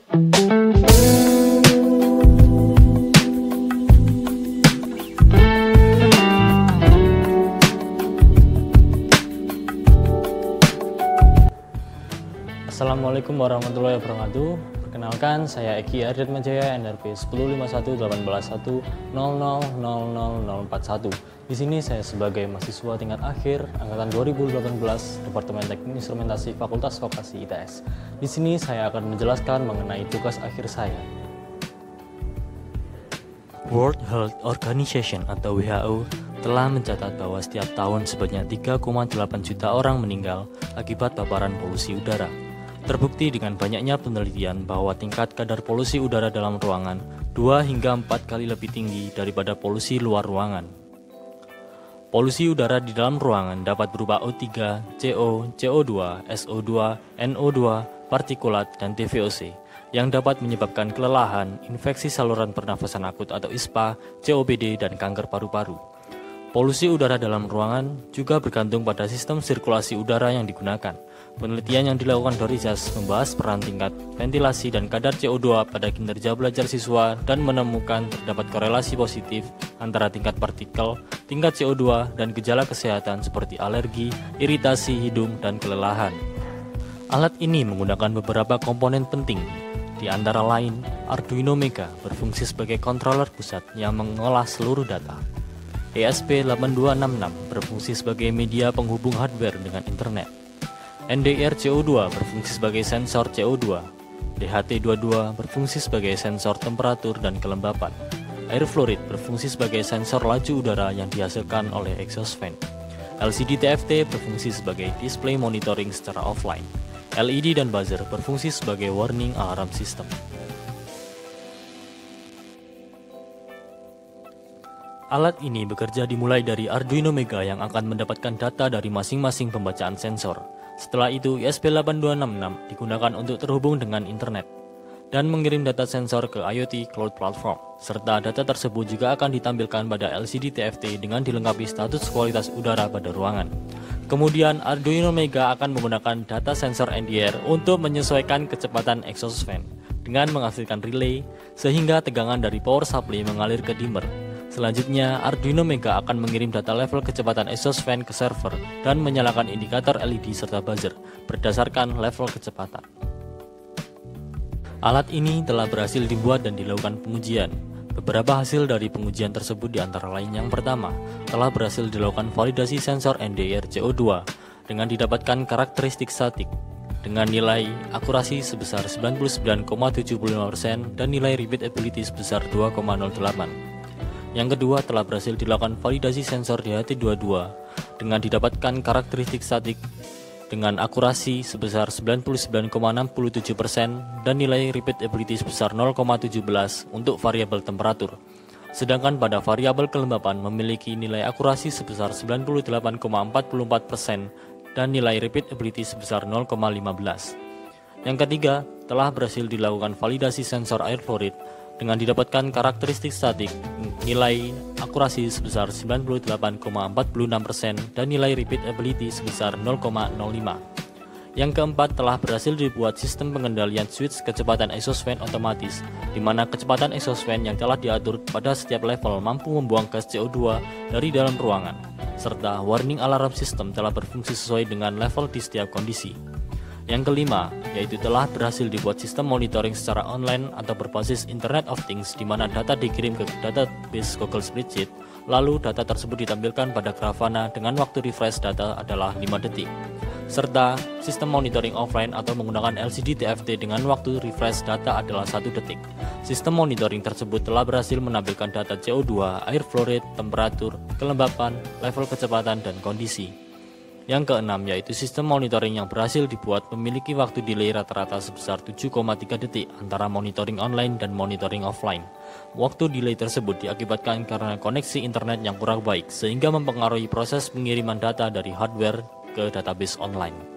Assalamualaikum warahmatullahi wabarakatuh. Perkenalkan, saya Eki Ardiatmajaya, NRP 10511810000041. Di sini saya sebagai mahasiswa tingkat akhir angkatan 2018 Departemen Teknik Instrumentasi Fakultas Vokasi ITS. Di sini saya akan menjelaskan mengenai tugas akhir saya. World Health Organization atau WHO telah mencatat bahwa setiap tahun sebanyak 3,8 juta orang meninggal akibat paparan polusi udara. Terbukti dengan banyaknya penelitian bahwa tingkat kadar polusi udara dalam ruangan 2 hingga 4 kali lebih tinggi daripada polusi luar ruangan. Polusi udara di dalam ruangan dapat berupa O3, CO, CO2, SO2, NO2, partikulat, dan TVOC yang dapat menyebabkan kelelahan, infeksi saluran pernafasan akut atau ISPA, COPD, dan kanker paru-paru. Polusi udara dalam ruangan juga bergantung pada sistem sirkulasi udara yang digunakan. Penelitian yang dilakukan Dorijas membahas peran tingkat ventilasi dan kadar CO2 pada kinerja belajar siswa dan menemukan terdapat korelasi positif antara tingkat partikel, tingkat CO2, dan gejala kesehatan seperti alergi, iritasi hidung, dan kelelahan. Alat ini menggunakan beberapa komponen penting, di antara lain Arduino Mega berfungsi sebagai controller pusat yang mengolah seluruh data. ESP8266 berfungsi sebagai media penghubung hardware dengan internet. NDR-CO2 berfungsi sebagai sensor CO2. DHT22 berfungsi sebagai sensor temperatur dan kelembapan. Air fluid berfungsi sebagai sensor laju udara yang dihasilkan oleh exhaust fan. LCD TFT berfungsi sebagai display monitoring secara offline. LED dan buzzer berfungsi sebagai warning alarm system. Alat ini bekerja dimulai dari Arduino Mega yang akan mendapatkan data dari masing-masing pembacaan sensor. Setelah itu, ESP8266 digunakan untuk terhubung dengan internet dan mengirim data sensor ke IoT Cloud Platform, serta data tersebut juga akan ditampilkan pada LCD TFT dengan dilengkapi status kualitas udara pada ruangan. Kemudian, Arduino Mega akan menggunakan data sensor NDR untuk menyesuaikan kecepatan exhaust fan dengan menghasilkan relay sehingga tegangan dari power supply mengalir ke dimmer. Selanjutnya, Arduino Mega akan mengirim data level kecepatan exhaust fan ke server dan menyalakan indikator LED serta buzzer berdasarkan level kecepatan. Alat ini telah berhasil dibuat dan dilakukan pengujian. Beberapa hasil dari pengujian tersebut diantara lain yang pertama, telah berhasil dilakukan validasi sensor NDR-CO2 dengan didapatkan karakteristik statik dengan nilai akurasi sebesar 99,75% dan nilai repeatability sebesar 2,08. Yang kedua, telah berhasil dilakukan validasi sensor DHT22 dengan didapatkan karakteristik statik dengan akurasi sebesar 99,67% dan nilai repeatability sebesar 0,17 untuk variabel temperatur. Sedangkan pada variabel kelembapan memiliki nilai akurasi sebesar 98,44% dan nilai repeatability sebesar 0,15. Yang ketiga, telah berhasil dilakukan validasi sensor air fluid dengan didapatkan karakteristik statik, nilai akurasi sebesar 98,46% dan nilai repeatability sebesar 0,05. Yang keempat, telah berhasil dibuat sistem pengendalian switch kecepatan exhaust fan otomatis, di mana kecepatan exhaust fan yang telah diatur pada setiap level mampu membuang gas CO2 dari dalam ruangan, serta warning alarm system telah berfungsi sesuai dengan level di setiap kondisi. Yang kelima, yaitu telah berhasil dibuat sistem monitoring secara online atau berbasis Internet of Things, di mana data dikirim ke database Google Spreadsheet, lalu data tersebut ditampilkan pada Grafana dengan waktu refresh data adalah 5 detik. Serta sistem monitoring offline atau menggunakan LCD TFT dengan waktu refresh data adalah 1 detik. Sistem monitoring tersebut telah berhasil menampilkan data CO2, air fluid, temperatur, kelembapan, level kecepatan, dan kondisi. Yang keenam, yaitu sistem monitoring yang berhasil dibuat memiliki waktu delay rata-rata sebesar 7,3 detik antara monitoring online dan monitoring offline. Waktu delay tersebut diakibatkan karena koneksi internet yang kurang baik, sehingga mempengaruhi proses pengiriman data dari hardware ke database online.